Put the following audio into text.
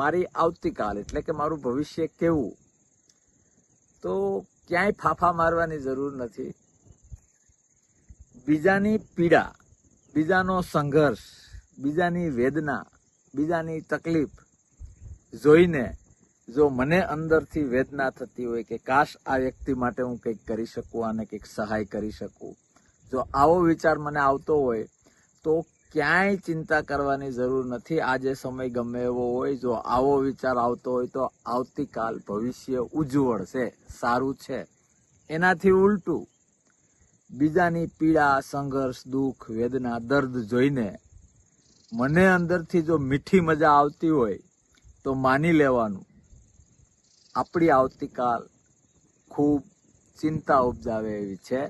મારી આવતીકાલ એટલે કે મારું ભવિષ્ય કેવું, તો ક્યાંય ફાફા મારવાની જરૂર નથી. બીજાની પીડા, બીજાનો સંઘર્ષ, બીજાની વેદના, બીજાની તકલીફ જોઈને જો મને અંદરથી વેદના થતી હોય કે કાશ આ વ્યક્તિ માટે હું કંઈક કરી શકું, આને કંઈક સહાય કરી શકું, જો આવો વિચાર મને આવતો હોય તો ક્યાંય ચિંતા કરવાની જરૂર નથી. આજે સમય ગમે એવો હોય, જો આવો વિચાર આવતો હોય તો આવતીકાલ ભવિષ્ય ઉજ્જવળ છે, સારું છે. એનાથી ઉલટું બીજાની પીડા, સંઘર્ષ, દુઃખ, વેદના, દર્દ જોઈને મને અંદરથી જો મીઠી મજા આવતી હોય તો માની લેવાનું આપણી આવતીકાલ ખૂબ ચિંતા ઉપજાવે એવી છે.